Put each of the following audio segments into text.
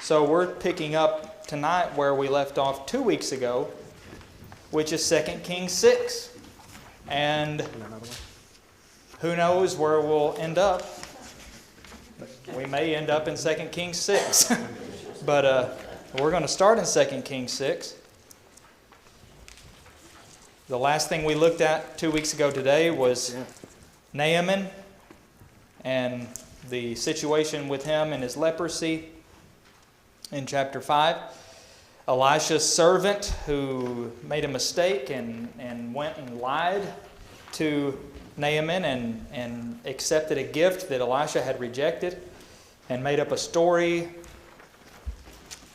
So we're picking up tonight where we left off 2 weeks ago, which is 2 Kings 6. And who knows where we'll end up. We may end up in 2 Kings 6. But we're going to start in 2 Kings 6. The last thing we looked at 2 weeks ago today was Naaman and the situation with him and his leprosy in chapter 5. Elisha's servant who made a mistake and went and lied to Naaman and accepted a gift that Elisha had rejected and made up a story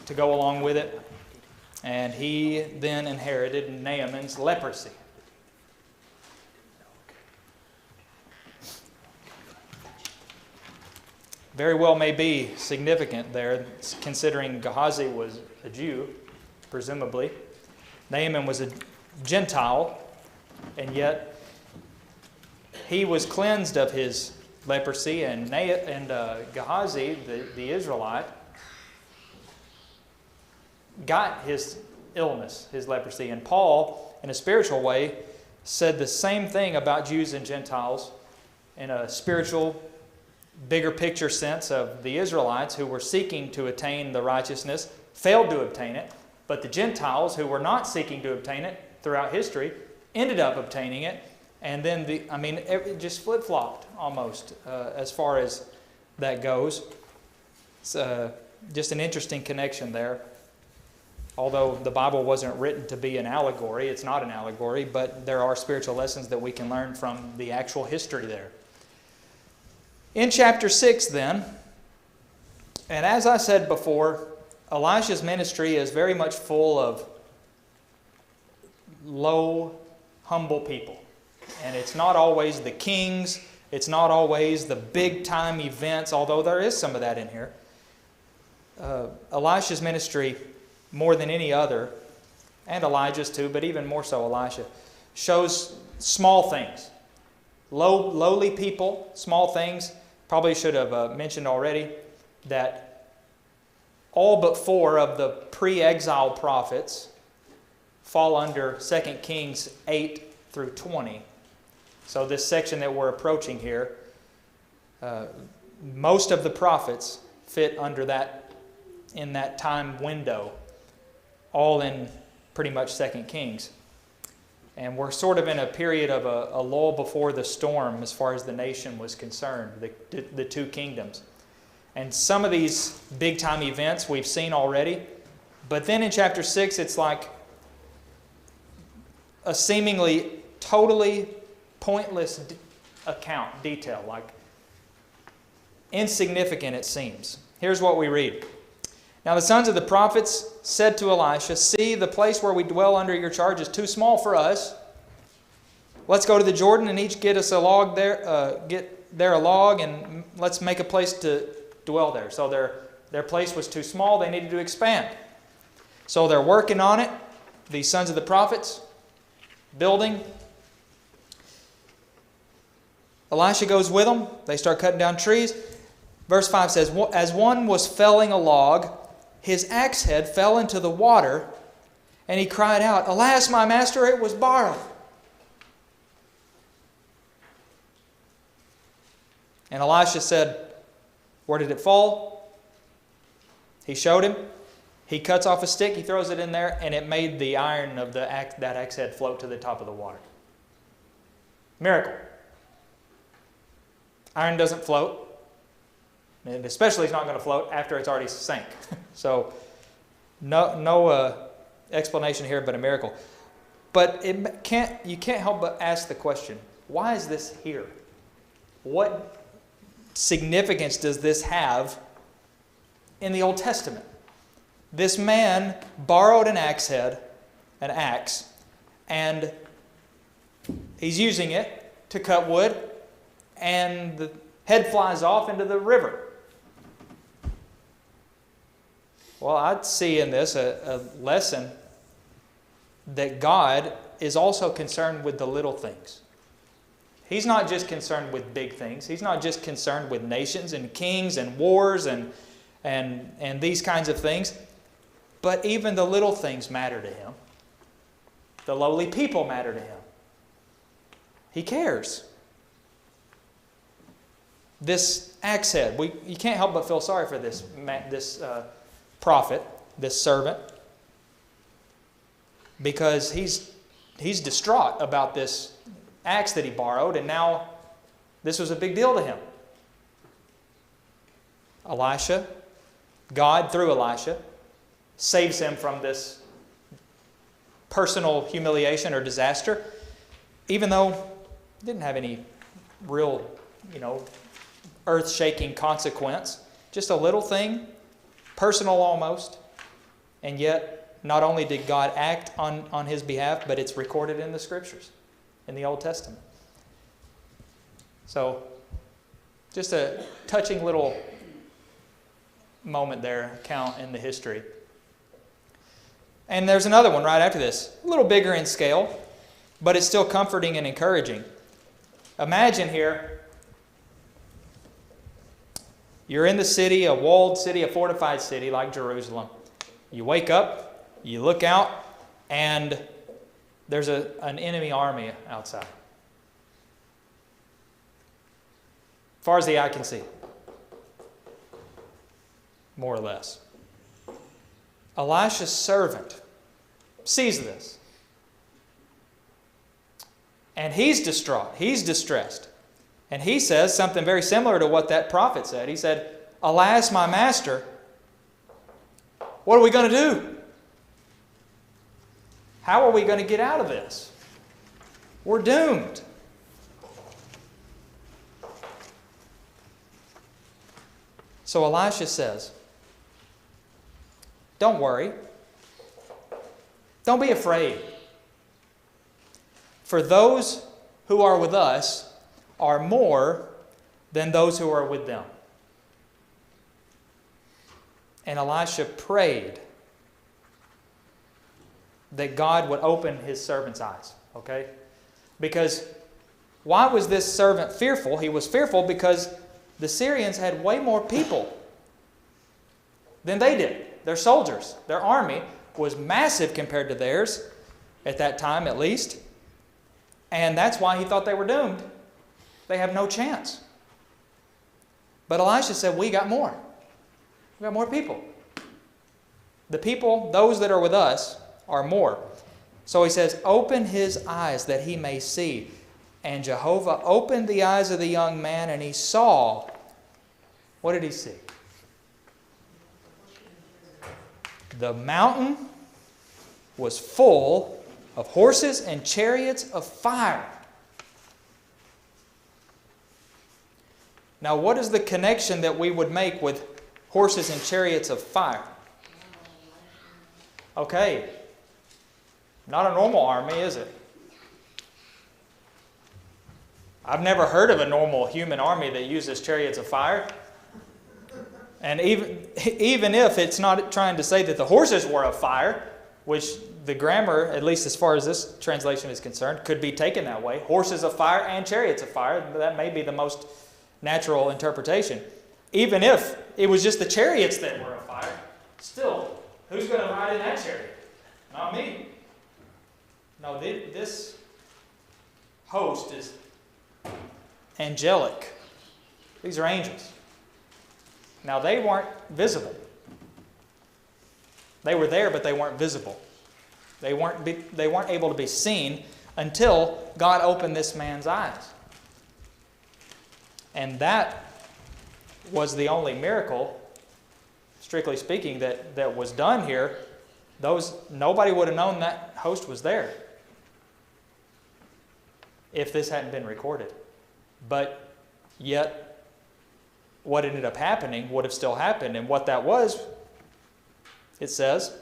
to go along with it. And he then inherited Naaman's leprosy. Very well may be significant there, considering Gehazi was a Jew, presumably. Naaman was a Gentile, and yet he was cleansed of his leprosy, and Gehazi, the Israelite, got his illness, his leprosy. And Paul, in a spiritual way, said the same thing about Jews and Gentiles in a spiritual, bigger picture sense of the Israelites who were seeking to attain the righteousness, failed to obtain it, but the Gentiles who were not seeking to obtain it throughout history ended up obtaining it, and then it just flip-flopped almost as far as that goes. It's just an interesting connection there. Although the Bible wasn't written to be an allegory, it's not an allegory, but there are spiritual lessons that we can learn from the actual history there. In chapter 6 then, and as I said before, Elisha's ministry is very much full of low, humble people. And it's not always the kings, it's not always the big-time events, although there is some of that in here. Elisha's ministry, more than any other, and Elijah's too, but even more so Elisha, shows small things. Lowly people, small things. Probably should have mentioned already that all but 4 of the pre-exile prophets fall under 2 Kings 8 through 20. So this section that we're approaching here, most of the prophets fit under that, in that time window, all in pretty much 2 Kings. And we're sort of in a period of a lull before the storm as far as the nation was concerned, the 2 kingdoms. And some of these big-time events we've seen already, but then in chapter 6 it's like a seemingly totally pointless detail, like insignificant it seems. Here's what we read. Now the sons of the prophets said to Elisha, "See, the place where we dwell under your charge is too small for us. Let's go to the Jordan and each get us a log there. Get there a log, and let's make a place to dwell there." So their place was too small; they needed to expand. So they're working on it. These sons of the prophets, building. Elisha goes with them. They start cutting down trees. Verse 5 says, "As one was felling a log, his axe head fell into the water, and he cried out, 'Alas, my master, it was borrowed.' And Elisha said, 'Where did it fall?' He showed him. He cuts off a stick, he throws it in there, and it made the iron of that axe head float to the top of the water. Miracle. Iron doesn't float. And especially it's not going to float after it's already sank. So no explanation here but a miracle. But you can't help but ask the question, why is this here? What significance does this have in the Old Testament? This man borrowed an axe, and he's using it to cut wood, and the head flies off into the river. Well, I'd see in this a lesson that God is also concerned with the little things. He's not just concerned with big things. He's not just concerned with nations and kings and wars and and these kinds of things. But even the little things matter to him. The lowly people matter to him. He cares. This axe head, you can't help but feel sorry for this prophet, this servant, because he's distraught about this axe that he borrowed, and now this was a big deal to him. Elisha, God through Elisha, saves him from this personal humiliation or disaster, even though it didn't have any real, earth-shaking consequence. Just a little thing, personal almost, and yet not only did God act on his behalf, but it's recorded in the Scriptures, in the Old Testament. So, just a touching little moment there, count in the history. And there's another one right after this, a little bigger in scale, but it's still comforting and encouraging. Imagine here, you're in the city, a walled city, a fortified city like Jerusalem. You wake up, you look out, and there's an enemy army outside. As far as the eye can see. More or less. Elisha's servant sees this. And he's distraught. He's distressed. And he says something very similar to what that prophet said. He said, "Alas, my master, what are we going to do? How are we going to get out of this? We're doomed." So Elisha says, "Don't worry. Don't be afraid. For those who are with us are more than those who are with them." And Elisha prayed that God would open his servant's eyes. Okay? Because why was this servant fearful? He was fearful because the Syrians had way more people than they did. Their soldiers, their army was massive compared to theirs, at that time at least. And that's why he thought they were doomed. They have no chance. But Elisha said, we got more. We got more people. The people, those that are with us, are more. So he says, open his eyes that he may see. And Jehovah opened the eyes of the young man, and he saw. What did he see? The mountain was full of horses and chariots of fire. Now, what is the connection that we would make with horses and chariots of fire? Okay. Not a normal army, is it? I've never heard of a normal human army that uses chariots of fire. And even if it's not trying to say that the horses were of fire, which the grammar, at least as far as this translation is concerned, could be taken that way. Horses of fire and chariots of fire. That may be the most natural interpretation. Even if it was just the chariots that were of fire, still, who's going to ride in that chariot? Not me. No, this host is angelic. These are angels. Now, they weren't visible. They were there, but they weren't visible. They weren't able to be seen until God opened this man's eyes. And that was the only miracle, strictly speaking, that was done here. Nobody would have known that host was there if this hadn't been recorded. But yet, what ended up happening would have still happened. And what that was, it says,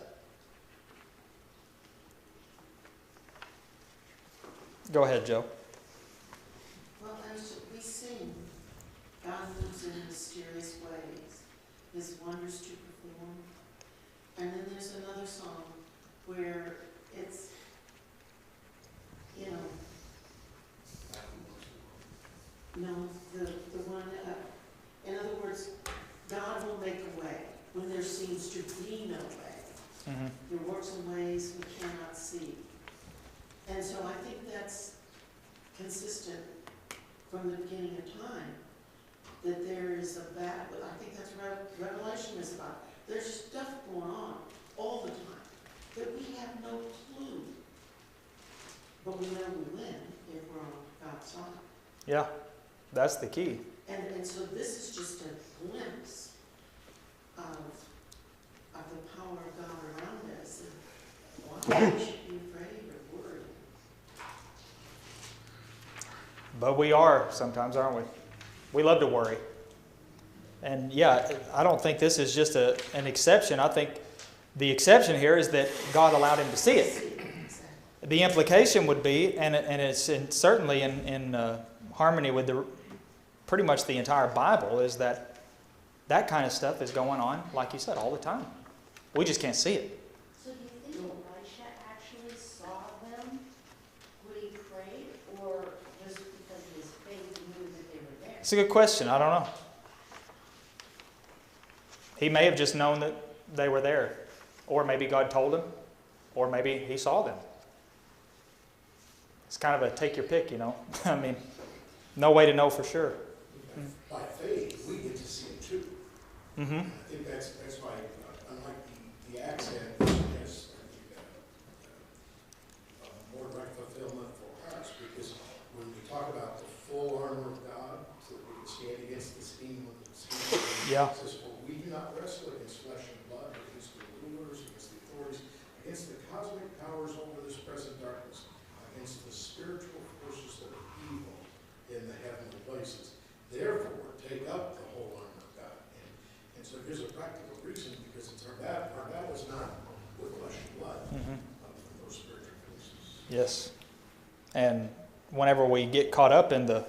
go ahead, Joe. Well, as we sing, God moves in mysterious ways, His wonders to perform. And then there's another song where it's, no, the one, in other words, God will make a way. we no way. Mm-hmm. Your works and ways we cannot see. And so I think that's consistent from the beginning of time, that there is a battle. I think that's what Revelation is about. There's stuff going on all the time that we have no clue. But we know we win if we're on God's side. Yeah, that's the key. And so this is just a glimpse of the power of God around us. And why we should be afraid or worried. But we are sometimes, aren't we? We love to worry. And yeah, I don't think this is just an exception. I think the exception here is that God allowed him to see it. The implication would be, and it's certainly in harmony with pretty much the entire Bible, is that kind of stuff is going on, like you said, all the time. We just can't see it. So do you think Elisha actually saw them when he prayed, or just because of his faith he knew that they were there? It's a good question. I don't know. He may have just known that they were there, or maybe God told him, or maybe he saw them. It's kind of a take your pick, you know. I mean, no way to know for sure. By faith, we get to see it too. Mm-hmm. I think that's why, unlike the accent, has more direct fulfillment for us, because when we talk about the full armor of God, so that we can stand against the scheme of the scheme, Yeah. it says, for we do not wrestle against flesh and blood, but against the rulers, against the authorities, against the cosmic powers over this present darkness, against the spiritual forces that are evil in the heavenly places. Therefore, take up the whole armor of God. And so here's a practical reason, because it's our battle is not with flesh and blood, but with those spiritual forces. Yes. And whenever we get caught up in the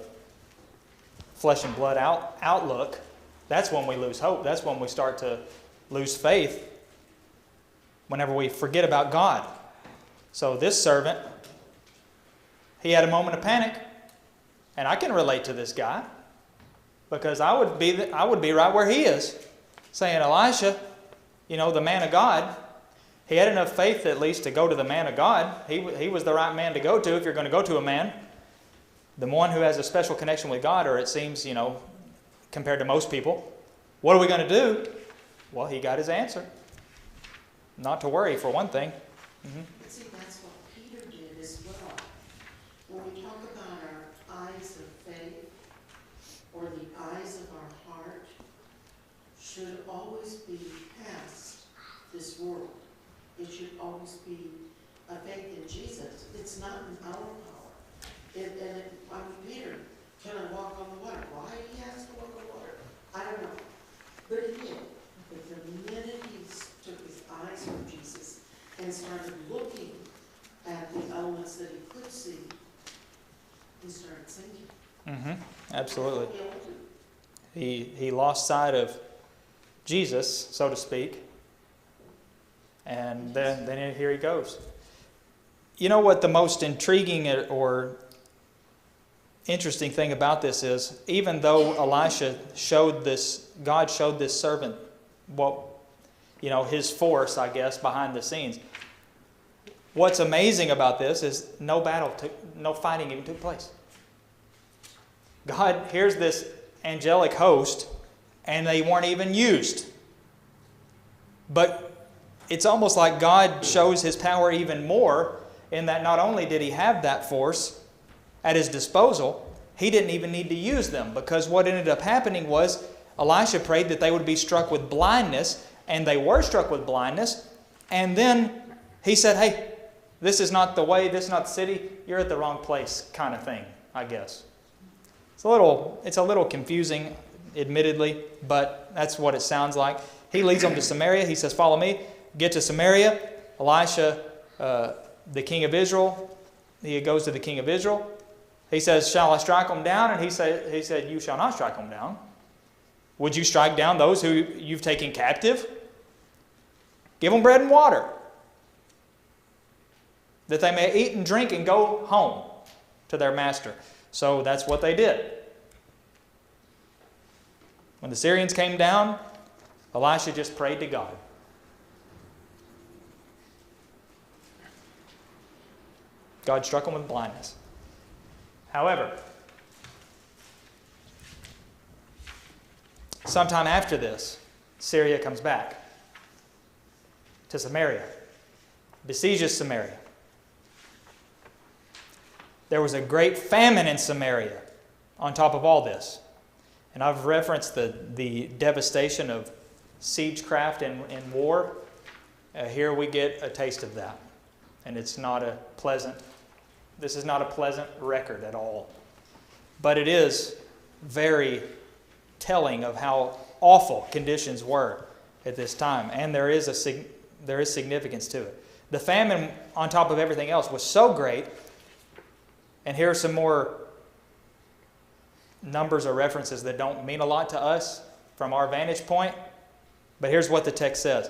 flesh and blood outlook, that's when we lose hope. That's when we start to lose faith, whenever we forget about God. So this servant, he had a moment of panic, and I can relate to this guy, because I would be right where he is, saying, Elisha, you know, the man of God, he had enough faith at least to go to the man of God. He was the right man to go to if you're going to go to a man. The one who has a special connection with God, or it seems, you know, compared to most people. What are we going to do? Well, he got his answer. Not to worry, for one thing. Mm-hmm. But see, that's what Peter did as well. When we talk about our eyes of faith, or the eyes of our heart, should always be past this world. It should always be a faith in Jesus. It's not in our power. Peter, can I walk on the water? Why did he ask to walk on water? I don't know. But he did. But the minute he took his eyes from Jesus and started looking at the elements that he could see, he started sinking. Mm-hmm. Absolutely. He lost sight of Jesus, so to speak. And then here he goes. You know what the most intriguing or interesting thing about this is, even though Elisha God showed this servant his force, I guess, behind the scenes. What's amazing about this is no fighting even took place. God, here's this angelic host, and they weren't even used. But it's almost like God shows his power even more, in that not only did he have that force at his disposal, he didn't even need to use them, because what ended up happening was Elisha prayed that they would be struck with blindness, and they were struck with blindness. And then he said, hey, this is not the way, this is not the city, you're at the wrong place, kind of thing, I guess. It's a little confusing, admittedly, but that's what it sounds like. He leads them to Samaria. He says, follow me. Get to Samaria. Elisha, the king of Israel, he goes to the king of Israel. He says, shall I strike them down? And he said, you shall not strike them down. Would you strike down those who you've taken captive? Give them bread and water, that they may eat and drink and go home to their master. So that's what they did. When the Syrians came down, Elisha just prayed to God. God struck them with blindness. However, sometime after this, Syria comes back to Samaria, besieges Samaria. There was a great famine in Samaria on top of all this. And I've referenced the devastation of siegecraft and war. Here we get a taste of that. And this is not a pleasant record at all. But it is very telling of how awful conditions were at this time. And there is significance to it. The famine, on top of everything else, was so great. And here are some more numbers or references that don't mean a lot to us from our vantage point. But here's what the text says.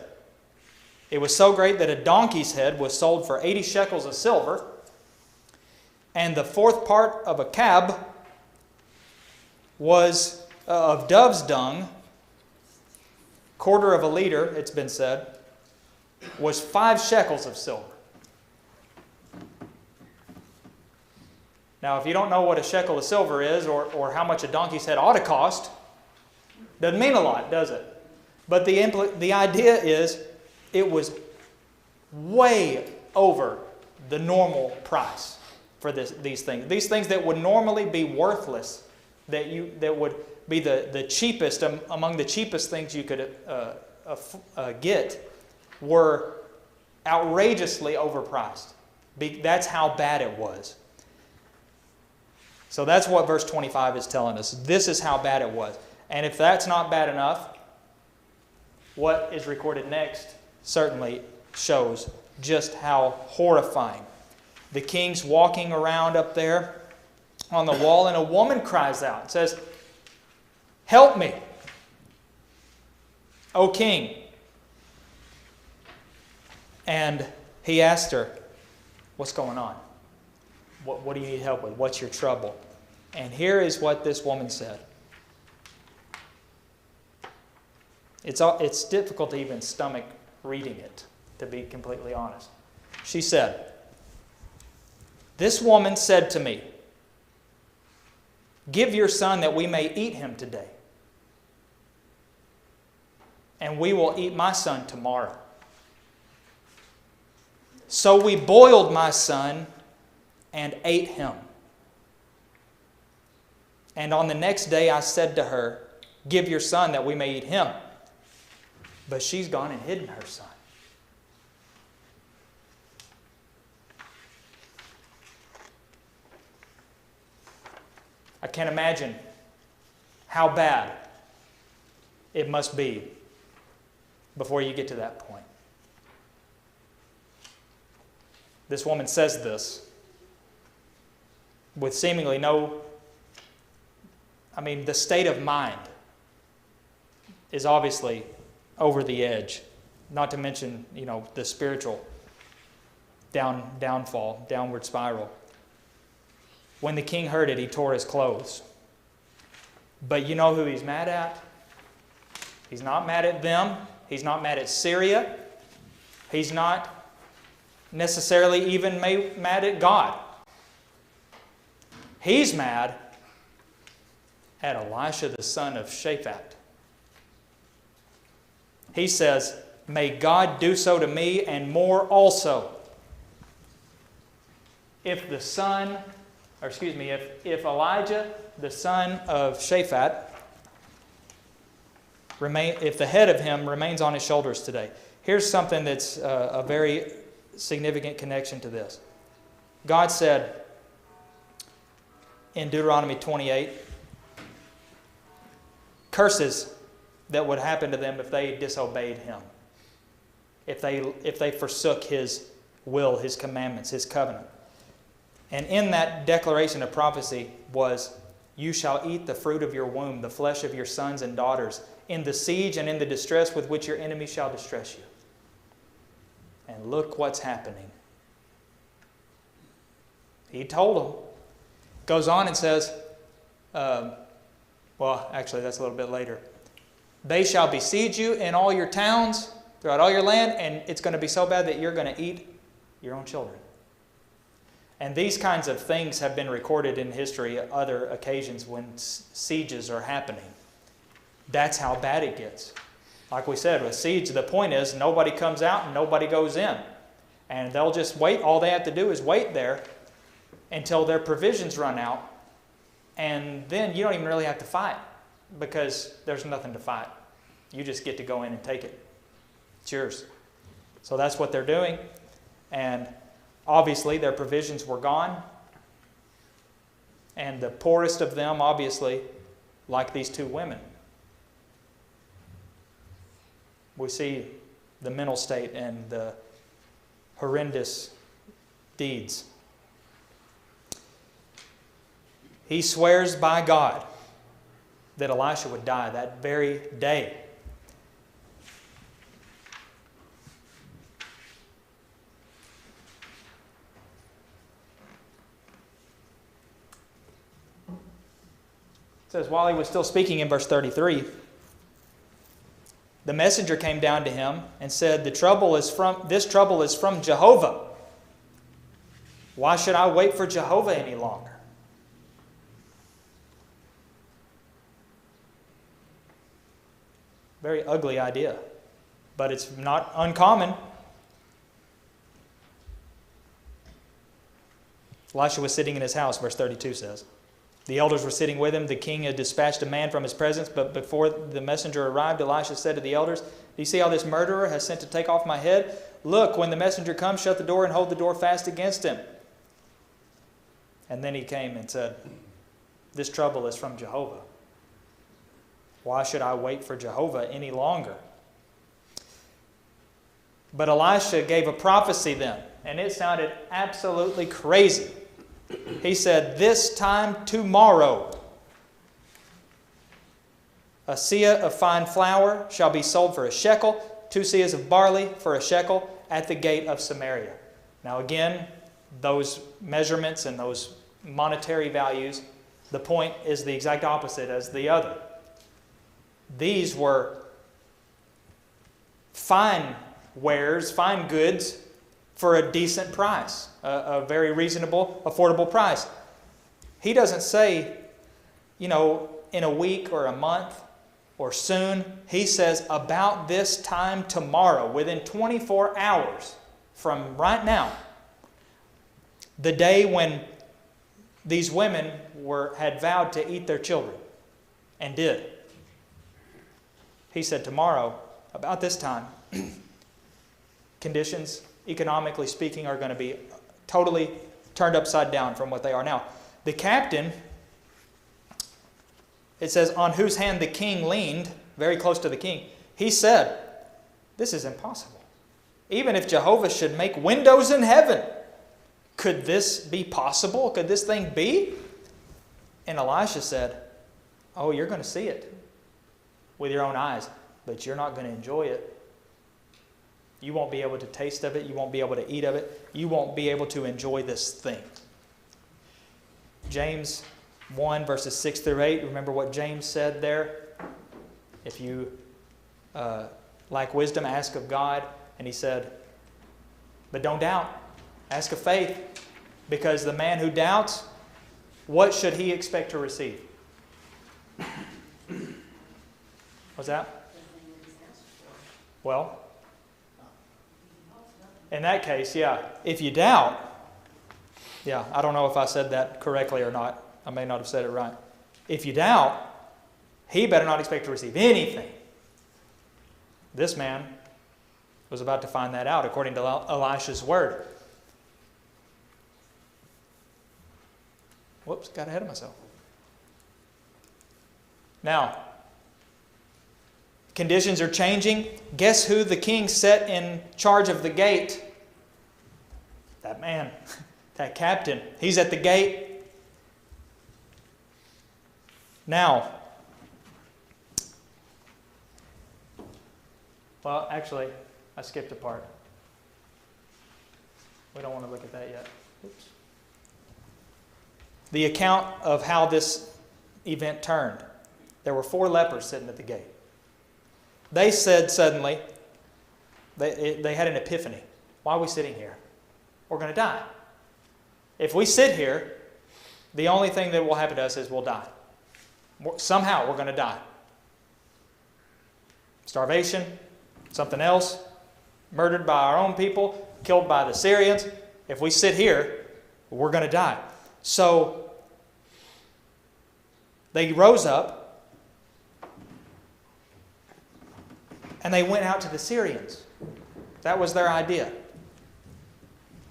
It was so great that a donkey's head was sold for 80 shekels of silver, and the fourth part of a cab was of dove's dung, quarter of a liter, it's been said, was 5 shekels of silver. Now, if you don't know what a shekel of silver is or how much a donkey's head ought to cost, doesn't mean a lot, does it? But the idea is it was way over the normal price for these things. These things that would normally be worthless, that would be the cheapest, among the cheapest things you could get, were outrageously overpriced. That's how bad it was. So that's what verse 25 is telling us. This is how bad it was. And if that's not bad enough, what is recorded next certainly shows just how horrifying. The king's walking around up there on the wall, and a woman cries out and says, "Help me, O king." And he asked her, "What's going on? What do you need help with? What's your trouble?" And here is what this woman said. It's difficult to even stomach reading it, to be completely honest. She said, "This woman said to me, 'Give your son that we may eat him today, and we will eat my son tomorrow.' So we boiled my son and ate him. And on the next day I said to her, 'Give your son that we may eat him.' But she's gone and hidden her son." I can't imagine how bad it must be before you get to that point. This woman says this with seemingly the state of mind is obviously over the edge. Not to mention, the spiritual downfall, downward spiral. When the king heard it, he tore his clothes. But you know who he's mad at? He's not mad at them. He's not mad at Syria. He's not necessarily even mad at God. He's mad at Elisha, the son of Shaphat. He says, "May God do so to me and more also. If Elijah, the son of Shaphat, if the head of him remains on his shoulders today." Here's something that's a very significant connection to this. God said in Deuteronomy 28, curses that would happen to them if they disobeyed him, if they forsook his will, his commandments, his covenant. And in that declaration of prophecy was, "You shall eat the fruit of your womb, the flesh of your sons and daughters, in the siege and in the distress with which your enemies shall distress you." And look what's happening. He told them. Goes on and says, actually that's a little bit later. "They shall besiege you in all your towns, throughout all your land, and it's going to be so bad that you're going to eat your own children." And these kinds of things have been recorded in history at other occasions when sieges are happening. That's how bad it gets. Like we said, with siege, the point is nobody comes out and nobody goes in. And they'll just wait. All they have to do is wait there until their provisions run out. And then you don't even really have to fight because there's nothing to fight. You just get to go in and take it. It's yours. So that's what they're doing. And obviously their provisions were gone. And the poorest of them, obviously, like these two women. We see the mental state and the horrendous deeds. He swears by God that Elisha would die that very day. It says, while he was still speaking in verse 33, the messenger came down to him and said, this trouble is from Jehovah. Why should I wait for Jehovah any longer? Very ugly idea, but it's not uncommon. Elisha was sitting in his house, verse 32 says. The elders were sitting with him. The king had dispatched a man from his presence, but before the messenger arrived, Elisha said to the elders, do you see how this murderer has sent to take off my head? Look, when the messenger comes, shut the door and hold the door fast against him. And then he came and said, this trouble is from Jehovah. Why should I wait for Jehovah any longer? But Elisha gave a prophecy then, and it sounded absolutely crazy. He said, this time tomorrow, a seah of fine flour shall be sold for a shekel, 2 seahs of barley for a shekel at the gate of Samaria. Now again, those measurements and those monetary values, the point is the exact opposite as the other. These were fine wares, fine goods for a decent price, a very reasonable, affordable price. He doesn't say, in a week or a month or soon. He says about this time tomorrow, within 24 hours from right now, the day when these women had vowed to eat their children and did. He said tomorrow, about this time, conditions, economically speaking, are going to be totally turned upside down from what they are now. The captain, it says, on whose hand the king leaned, very close to the king, he said, this is impossible. Even if Jehovah should make windows in heaven, could this be possible? Could this thing be? And Elisha said, oh, you're going to see it with your own eyes, but you're not going to enjoy it. You won't be able to taste of it. You won't be able to eat of it. You won't be able to enjoy this thing. James 1, verses 6 through 8. Remember what James said there? If you lack wisdom, ask of God. And he said, but don't doubt. Ask of faith. Because the man who doubts, what should he expect to receive? What's that? Well, in that case, yeah, if you doubt, yeah, I don't know if I said that correctly or not. I may not have said it right. If you doubt, he better not expect to receive anything. This man was about to find that out according to Elisha's word. Whoops, got ahead of myself. Now, conditions are changing. Guess who the king set in charge of the gate? That man, that captain. He's at the gate. Now, well, actually, I skipped a part. We don't want to look at that yet. Oops. The account of how this event turned. There were 4 lepers sitting at the gate. They said suddenly, they had an epiphany. Why are we sitting here? We're going to die. if we sit here, the only thing that will happen to us is we'll die. Somehow we're going to die. Starvation, something else, murdered by our own people, killed by the Syrians. If we sit here, we're going to die. So they rose up and they went out to the Syrians. That was their idea.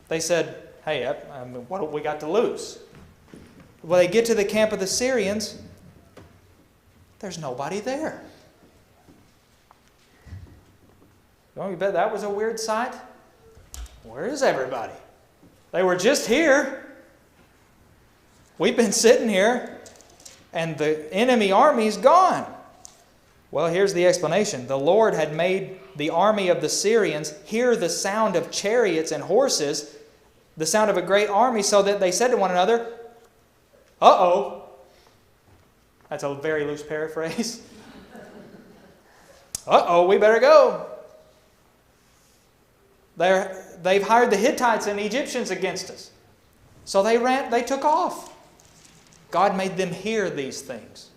They said, hey, what do we got to lose? Well, they get to the camp of the Syrians. There's nobody there. Don't you bet that was a weird sight? Where is everybody? They were just here. We've been sitting here, and the enemy army's gone. Well, here's the explanation. The Lord had made the army of the Syrians hear the sound of chariots and horses, the sound of a great army, so that they said to one another, uh-oh. That's a very loose paraphrase. Uh-oh, we better go. They've hired the Hittites and Egyptians against us. So they took off. God made them hear these things.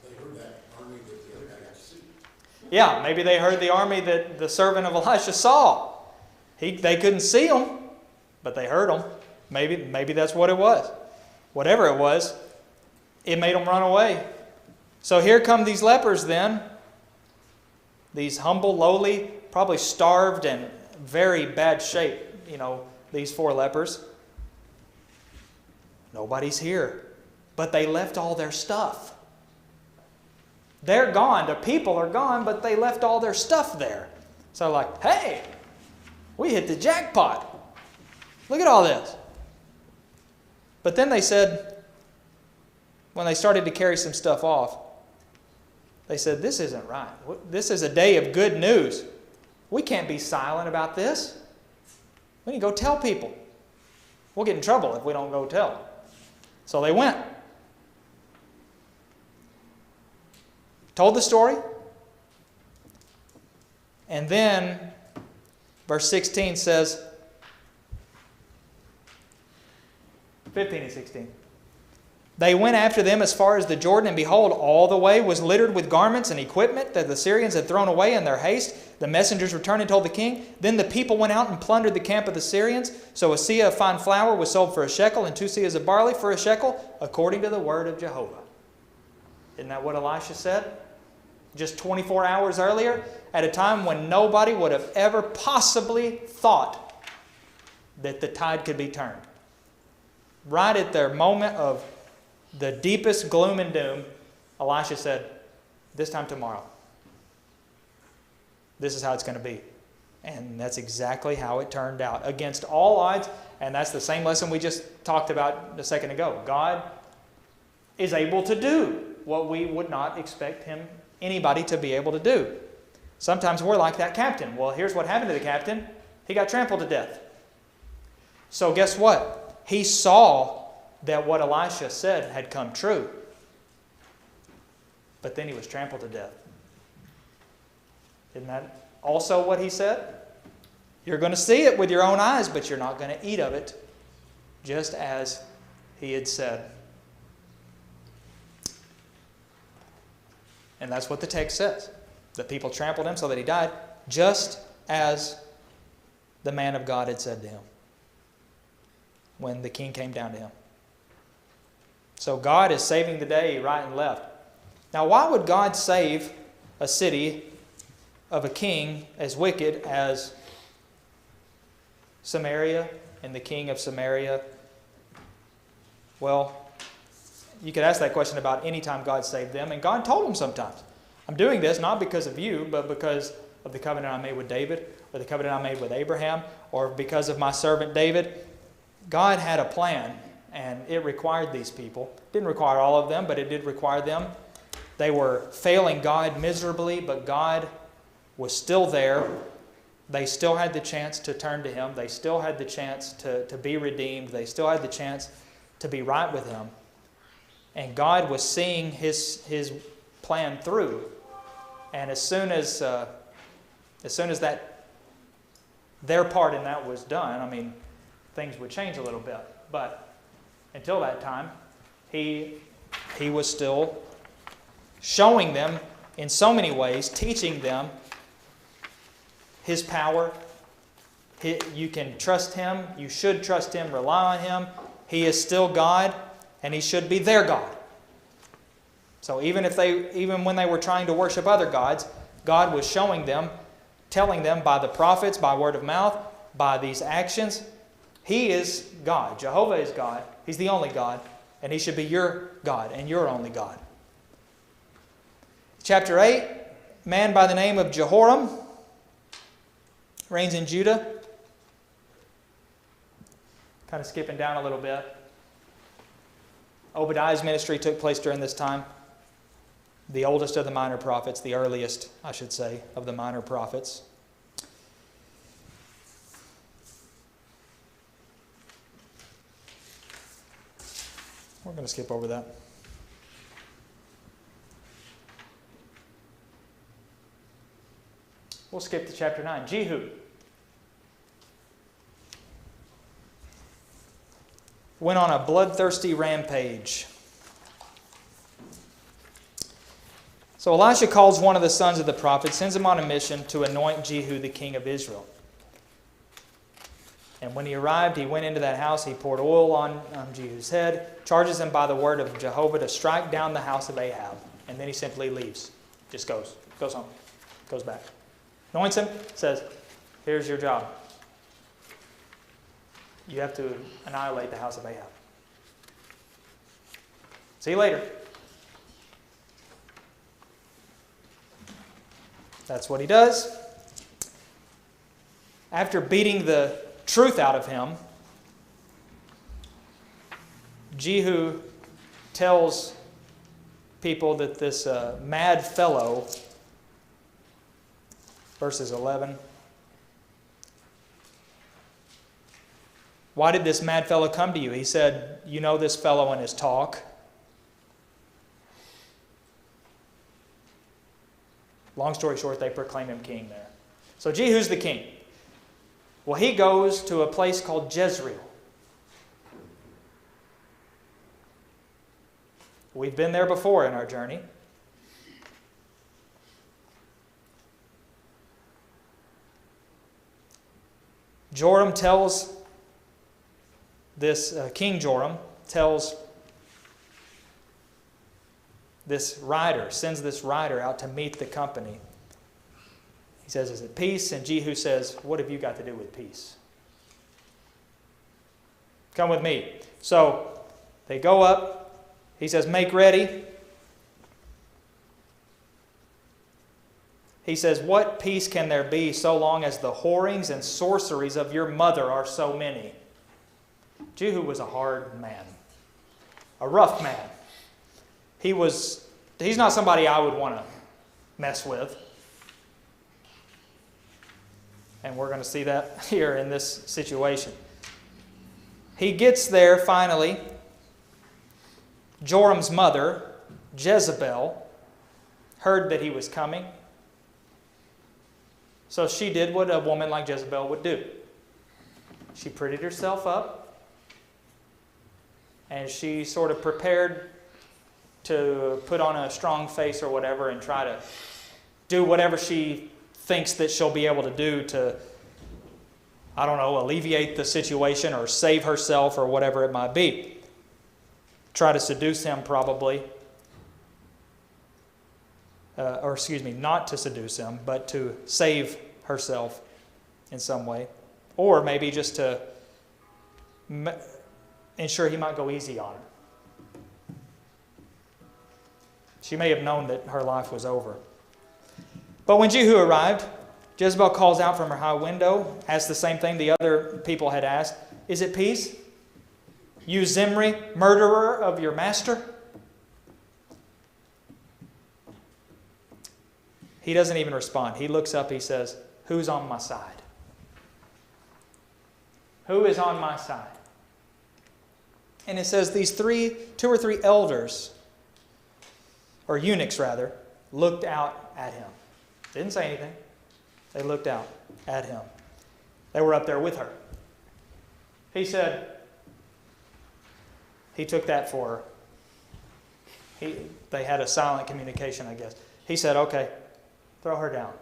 They heard that army that the other guy got to see. Yeah, maybe they heard the army that the servant of Elisha saw. They couldn't see them, but they heard them. Maybe that's what it was. Whatever it was, it made them run away. So here come these lepers then. These humble, lowly, probably starved and very bad shape, these 4 lepers. Nobody's here. But they left all their stuff. They're gone. The people are gone, but they left all their stuff there. So like, hey, we hit the jackpot. Look at all this. But then they said, when they started to carry some stuff off, they said, this isn't right. This is a day of good news. We can't be silent about this. We need to go tell people. We'll get in trouble if we don't go tell. So they went. Told the story. And then verse 16 says, 15 and 16. They went after them as far as the Jordan, and behold, all the way was littered with garments and equipment that the Syrians had thrown away in their haste. The messengers returned and told the king. Then the people went out and plundered the camp of the Syrians. So a seah of fine flour was sold for a shekel, and 2 seahs of barley for a shekel, according to the word of Jehovah. Isn't that what Elisha said? Just 24 hours earlier, at a time when nobody would have ever possibly thought that the tide could be turned. Right at their moment of the deepest gloom and doom, Elisha said, this time tomorrow. This is how it's going to be. And that's exactly how it turned out. Against all odds, and that's the same lesson we just talked about a second ago. God is able to do what we would not expect anybody to be able to do. Sometimes we're like that captain. Well, here's what happened to the captain. He got trampled to death. So guess what? He saw that what Elisha said had come true. But then he was trampled to death. Isn't that also what he said? You're going to see it with your own eyes, but you're not going to eat of it, just as he had said. And that's what the text says. The people trampled him so that he died, just as the man of God had said to him when the king came down to him. So God is saving the day right and left. Now, why would God save a city of a king as wicked as Samaria and the king of Samaria? Well, you could ask that question about any time God saved them, and God told them sometimes. I'm doing this not because of you, but because of the covenant I made with David, or the covenant I made with Abraham, or because of my servant David. God had a plan, and it required these people. It didn't require all of them, but it did require them. They were failing God miserably, but God was still there. They still had the chance to turn to Him. They still had the chance to be redeemed. They still had the chance to be right with Him. And God was seeing His plan through. And as soon as that their part in that was done, I mean, things would change a little bit. But until that time, he was still showing them in so many ways, teaching them His power. You can trust Him. You should trust Him, rely on Him. He is still God, and He should be their God. So even when they were trying to worship other gods, God was showing them, telling them by the prophets, by word of mouth, by these actions, He is God. Jehovah is God. He's the only God, and He should be your God and your only God. Chapter 8, a man by the name of Jehoram reigns in Judah. Kind of skipping down a little bit. Obadiah's ministry took place during this time. The oldest of the minor prophets, the earliest, I should say, of the minor prophets. We're going to skip over that. We'll skip to chapter 9. Jehu went on a bloodthirsty rampage. So Elisha calls one of the sons of the prophet, sends him on a mission to anoint Jehu the king of Israel. And when he arrived, he went into that house, he poured oil on Jehu's head, charges him by the word of Jehovah to strike down the house of Ahab. And then he simply leaves. Just goes home, goes back. Anoints him, says, here's your job. You have to annihilate the house of Ahab. See you later. That's what he does. After beating the truth out of him, Jehu tells people that this mad fellow, verses 11, why did this mad fellow come to you? He said, you know this fellow and his talk. Long story short, they proclaim him king there. So Jehu's the king. Well, he goes to a place called Jezreel. We've been there before in our journey. Joram tells this, King Joram tells this rider, sends this rider out to meet the company. He says, is it peace? And Jehu says, what have you got to do with peace? Come with me. So they go up. He says, make ready. He says, what peace can there be so long as the whorings and sorceries of your mother are so many? Jehu was a hard man, a rough man. He's not somebody I would want to mess with. And we're going to see that here in this situation. He gets there finally. Joram's mother, Jezebel, heard that he was coming. So she did what a woman like Jezebel would do. She prettied herself up. And she sort of prepared to put on a strong face or whatever and try to do whatever she thinks that she'll be able to do to, I don't know, alleviate the situation or save herself or whatever it might be. Try to seduce him probably. Not to seduce him, but to save herself in some way. Or maybe just to ensure he might go easy on her. She may have known that her life was over. But when Jehu arrived, Jezebel calls out from her high window, asks the same thing the other people had asked. Is it peace? You Zimri, murderer of your master? He doesn't even respond. He looks up, he says, who's on my side? Who is on my side? And it says these two or three elders, or eunuchs rather, looked out at him. Didn't say anything. They looked out at him. They were up there with her. He said, he took that for her. They had a silent communication, I guess. He said, okay, throw her down.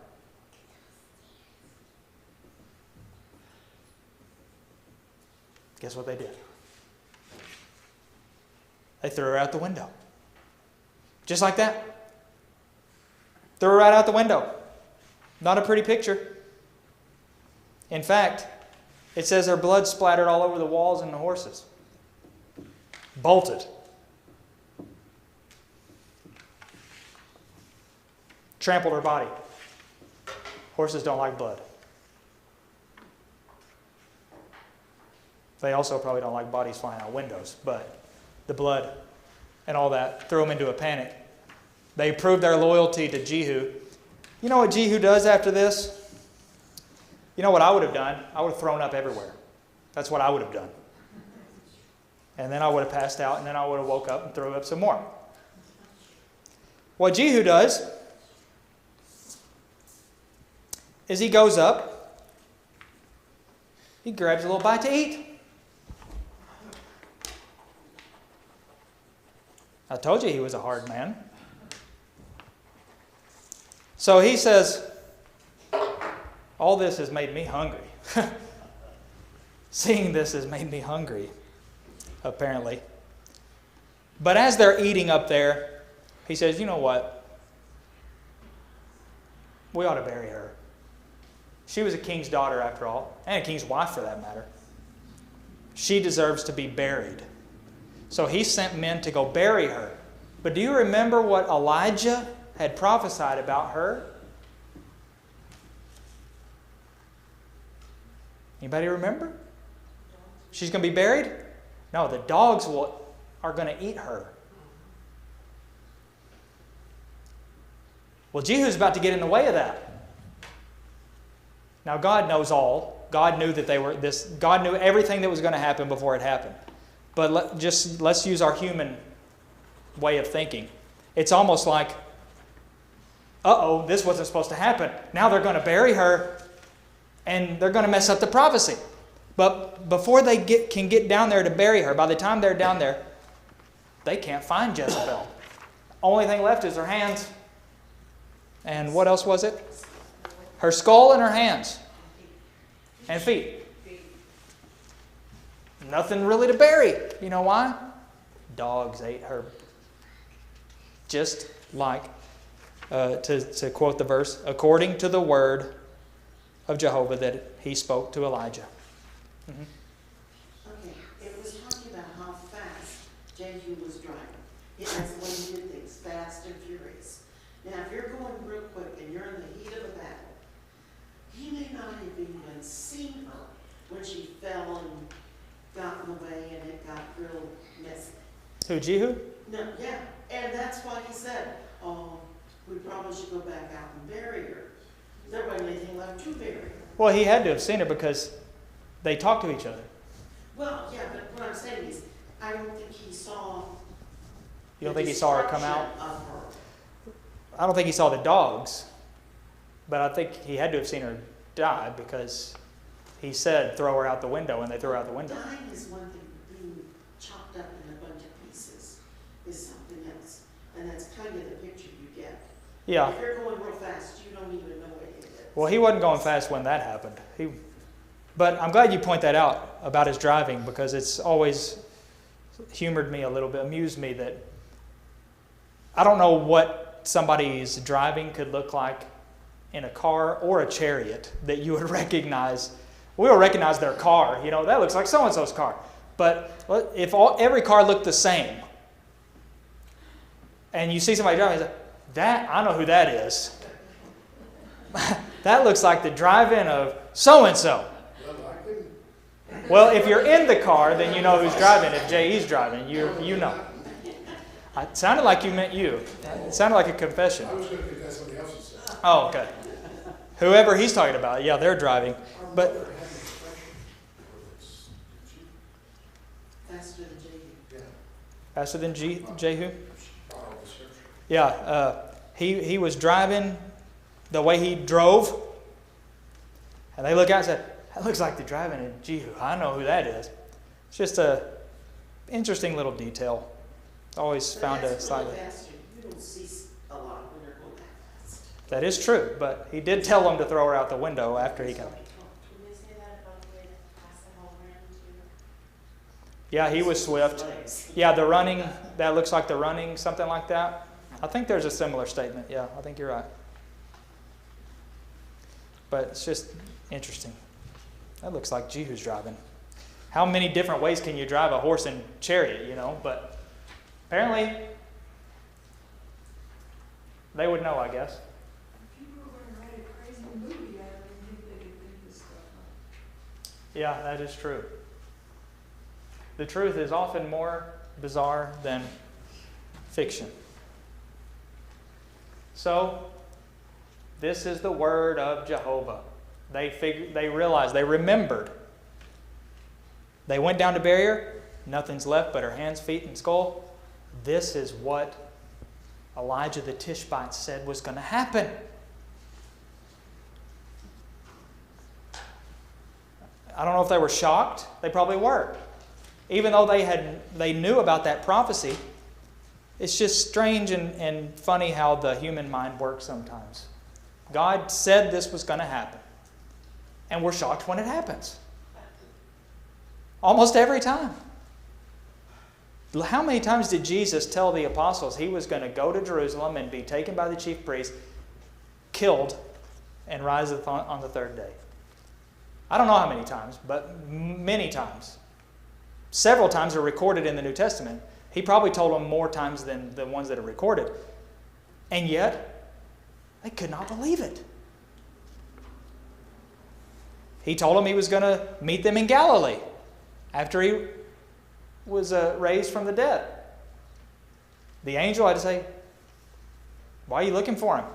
Guess what they did? They threw her out the window. Just like that. Threw her right out the window. Not a pretty picture. In fact, it says her blood splattered all over the walls and the horses. Bolted. Trampled her body. Horses don't like blood. They also probably don't like bodies flying out windows, but the blood and all that threw them into a panic. They proved their loyalty to Jehu. You know what Jehu does after this? You know what I would have done? I would have thrown up everywhere. That's what I would have done. And then I would have passed out, and then I would have woke up and threw up some more. What Jehu does is he goes up, he grabs a little bite to eat. I told you he was a hard man. So he says, all this has made me hungry. Seeing this has made me hungry, apparently. But as they're eating up there, he says, you know what? We ought to bury her. She was a king's daughter after all, and a king's wife for that matter. She deserves to be buried. So he sent men to go bury her. But do you remember what Elijah had prophesied about her? Anybody remember? She's going to be buried? No, the dogs are going to eat her. Well, Jehu's about to get in the way of that. Now, God knows all. God knew that they were this. God knew everything that was going to happen before it happened. But let's use our human way of thinking. It's almost like, uh-oh, this wasn't supposed to happen. Now they're going to bury her, and they're going to mess up the prophecy. But before they can get down there to bury her, by the time they're down there, they can't find Jezebel. Only thing left is her hands. And what else was it? Her skull and her hands. And feet. Nothing really to bury. You know why? Dogs ate her. Just like, to quote the verse, according to the word of Jehovah that he spoke to Elijah. Mm-hmm. Okay, it was talking about how fast Jehu was driving. That's the way he did things, fast and furious. Now, if you're going real quick and you're in the heat of a battle, he may not have even seen her when she fell and got in the way and it got real messy. Who, Jehu? No, yeah, and that's why he said, oh, we probably should go back out and bury her. There wasn't anything left to bury her. Well, he had to have seen her because they talked to each other. Well, yeah, but what I'm saying is, I don't think he saw. You don't think he saw her come out? Of her. I don't think he saw the dogs, but I think he had to have seen her die because he said throw her out the window, and they threw her out the window. Dying is one thing, being chopped up in a bunch of pieces is something else. And that's kind of the picture you get. Yeah. If you're going real fast, you don't even know what it is. Well, he wasn't going fast when that happened. But I'm glad you point that out about his driving because it's always humored me a little bit, amused me that I don't know what somebody's driving could look like in a car or a chariot that you would recognize. We'll recognize their car. You know, that looks like so-and-so's car. But if every car looked the same and you see somebody driving, I know who that is. That looks like the drive-in of so-and-so. Well, if you're in the car, then you know who's driving. If J.E.'s driving, you know. It sounded like you meant you. It sounded like a confession. I was going to confess somebody else's. Oh, okay. Whoever he's talking about, yeah, they're driving. But Faster than Jehu. faster than Jehu? Yeah, he was driving the way he drove. And they look out and said, that looks like the driving in Jehu. I know who that is. It's just a interesting little detail. It's always found a slightly. You don't see a lot when they're going that fast. That is true, but he did tell them to throw her out the window after he got. Can they say that about the way that Asahel ran too? Yeah, he was swift. Yeah, the running, that looks like the running, something like that. I think there's a similar statement. Yeah, I think you're right. But it's just interesting. That looks like Jehu's driving. How many different ways can you drive a horse and chariot, you know? But apparently, they would know, I guess. People are going to write a crazy movie out of it and think they can think this stuff up. Yeah, that is true. The truth is often more bizarre than fiction. So, this is the word of Jehovah. They realized, they remembered. They went down to bury her. Nothing's left but her hands, feet, and skull. This is what Elijah the Tishbite said was going to happen. I don't know if they were shocked. They probably were. Even though they knew about that prophecy, it's just strange and funny how the human mind works sometimes. God said this was going to happen. And we're shocked when it happens. Almost every time. How many times did Jesus tell the apostles he was going to go to Jerusalem and be taken by the chief priests, killed, and rise on the third day? I don't know how many times, but many times. Several times are recorded in the New Testament. He probably told them more times than the ones that are recorded. And yet, they could not believe it. He told them he was going to meet them in Galilee after he was raised from the dead. The angel had to say, "Why are you looking for him?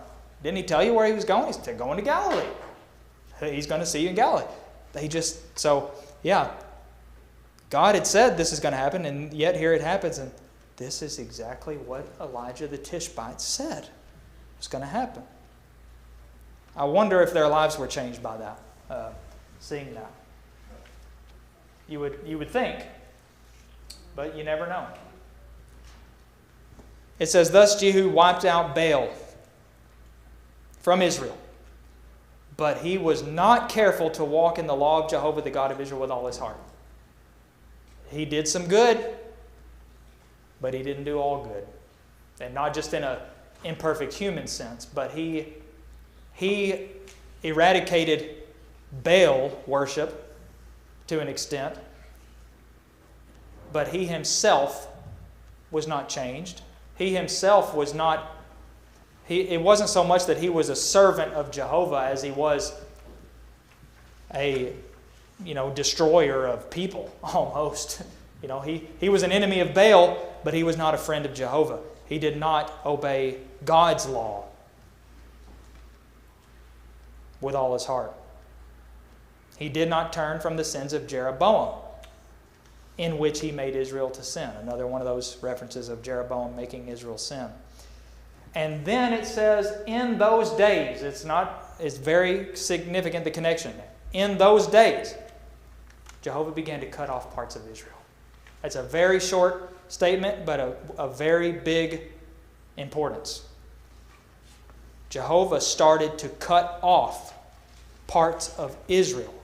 Didn't he tell you where he was going?" He said, "Going to Galilee. He's going to see you in Galilee." God had said this is going to happen, and yet here it happens. And this is exactly what Elijah the Tishbite said was going to happen. I wonder if their lives were changed by that, seeing that. You would think, but you never know. It says, "Thus Jehu wiped out Baal from Israel, but he was not careful to walk in the law of Jehovah, the God of Israel, with all his heart." He did some good, but he didn't do all good. And not just in an imperfect human sense, but he eradicated Baal worship to an extent, but he himself was not changed. He himself was not, it wasn't so much that he was a servant of Jehovah as he was a destroyer of people, almost. He was an enemy of Baal, but he was not a friend of Jehovah. He did not obey God's law with all his heart. He did not turn from the sins of Jeroboam, in which he made Israel to sin. Another one of those references of Jeroboam making Israel sin. And then it says, in those days, it's very significant, the connection there. In those days, Jehovah began to cut off parts of Israel. It's a very short statement, but a very big importance. Jehovah started to cut off parts of Israel.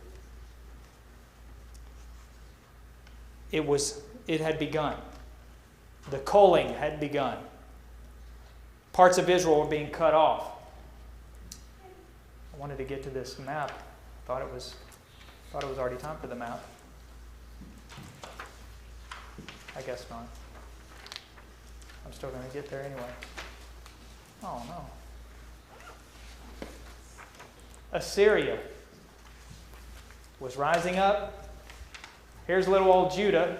It had begun. The culling had begun. Parts of Israel were being cut off. I wanted to get to this map. Thought it was already time for the map. I guess not. I'm still going to get there anyway. Oh no. Assyria was rising up. Here's little old Judah.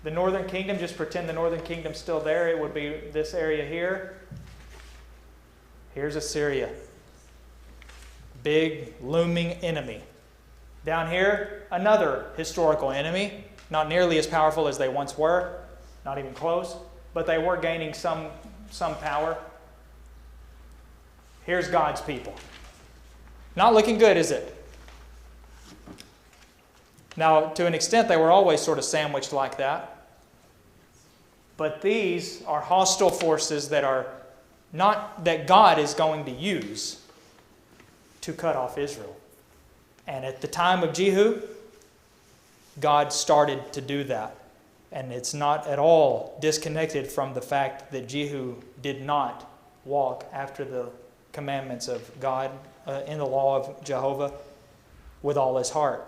The northern kingdom, just pretend the northern kingdom's still there. It would be this area here. Here's Assyria. Big, looming enemy. Down here, another historical enemy. Not nearly as powerful as they once were. Not even close. But they were gaining some power. Here's God's people. Not looking good, is it? Now, to an extent, they were always sort of sandwiched like that. But these are hostile forces that are not that God is going to use to cut off Israel. And at the time of Jehu, God started to do that. And it's not at all disconnected from the fact that Jehu did not walk after the commandments of God in the law of Jehovah with all his heart.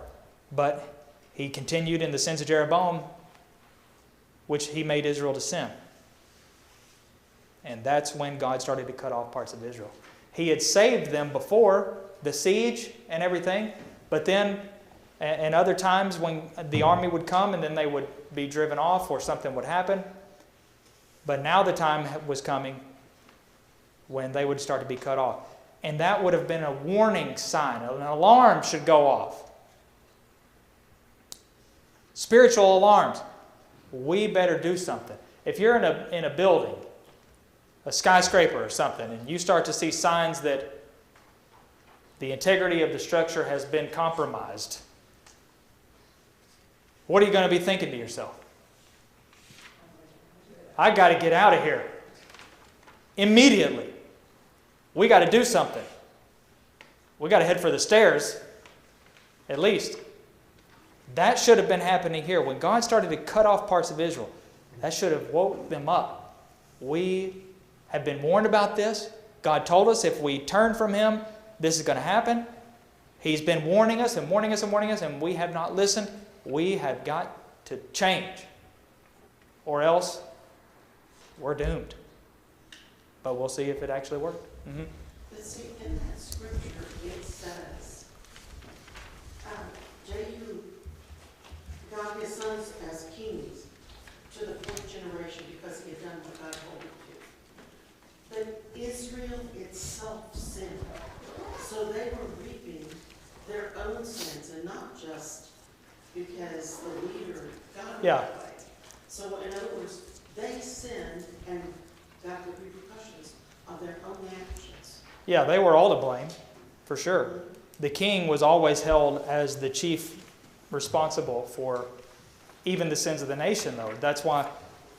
But he continued in the sins of Jeroboam, which he made Israel to sin. And that's when God started to cut off parts of Israel. He had saved them before the siege and everything, but then, and other times when the army would come and then they would be driven off or something would happen. But now the time was coming when they would start to be cut off. And that would have been a warning sign. An alarm should go off. Spiritual alarms. We better do something. If you're in a building, a skyscraper or something, and you start to see signs that the integrity of the structure has been compromised, what are you going to be thinking to yourself? I got to get out of here. Immediately. We got to do something. We got to head for the stairs, at least. That should have been happening here. When God started to cut off parts of Israel, that should have woke them up. We have been warned about this. God told us if we turn from Him, this is going to happen. He's been warning us and warning us and warning us, and we have not listened. We have got to change, or else we're doomed. But we'll see if it actually worked. Mm-hmm. But see, in that scripture, it says, Jehu got his sons as kings to the fourth generation because he had done what God told him to. But Israel itself sinned. So they were reaping their own sins, and not just because the leader got it that way. So in other words, they sinned and got the repercussions of their own actions. Yeah, they were all to blame, for sure. The king was always held as the chief responsible for even the sins of the nation, though. That's why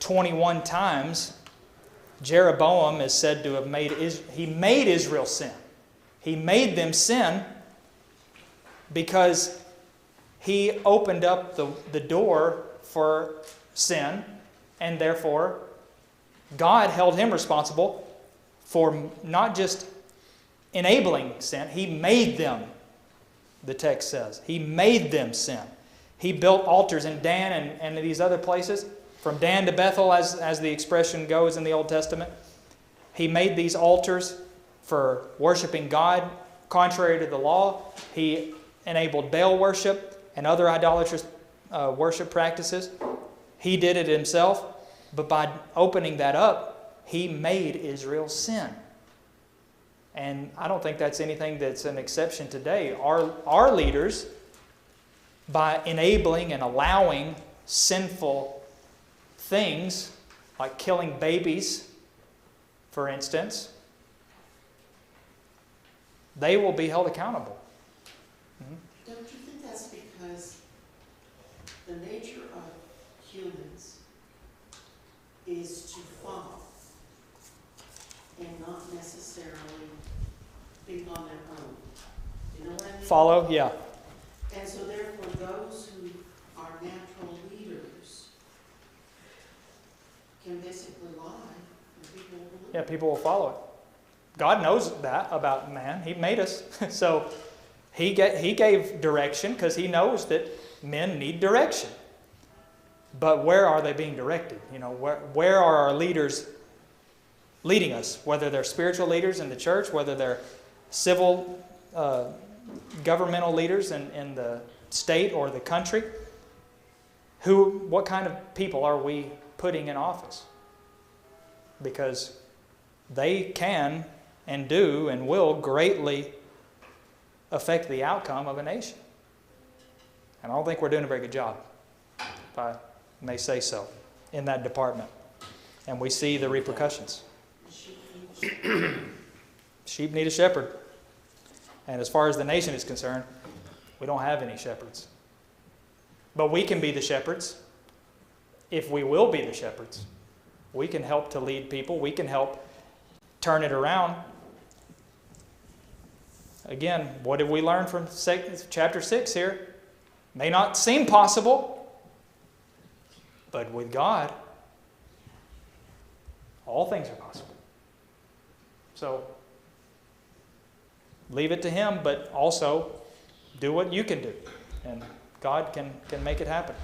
21 times Jeroboam is said to have made Israel sin. He made them sin because he opened up the door for sin, and therefore God held him responsible for not just enabling sin, He made them, the text says. He made them sin. He built altars in Dan and these other places, from Dan to Bethel, as the expression goes in the Old Testament. He made these altars for worshiping God contrary to the law. He enabled Baal worship and other idolatrous worship practices. He did it himself, but by opening that up, he made Israel sin. And I don't think that's anything that's an exception today. Our leaders, by enabling and allowing sinful things, like killing babies, for instance, they will be held accountable. Mm-hmm. Don't you think that's because the nature of humans is to follow and not necessarily be on their own? You know what I mean? Follow, yeah. And so therefore those who are natural leaders can basically lie and people will believe. Yeah, people will follow it. God knows that about man. He made us. So He gave direction because He knows that men need direction. But where are they being directed? You know, where are our leaders leading us? Whether they're spiritual leaders in the church, whether they're civil governmental leaders in the state or the country. What kind of people are we putting in office? Because they can and do and will greatly affect the outcome of a nation. And I don't think we're doing a very good job, if I may say so, in that department. And we see the repercussions. Sheep need a shepherd. And as far as the nation is concerned, we don't have any shepherds. But we can be the shepherds. If we will be the shepherds, we can help to lead people. We can help turn it around. Again, what did we learn from chapter 6 here? May not seem possible, but with God, all things are possible. So, leave it to Him, but also do what you can do. And God can make it happen.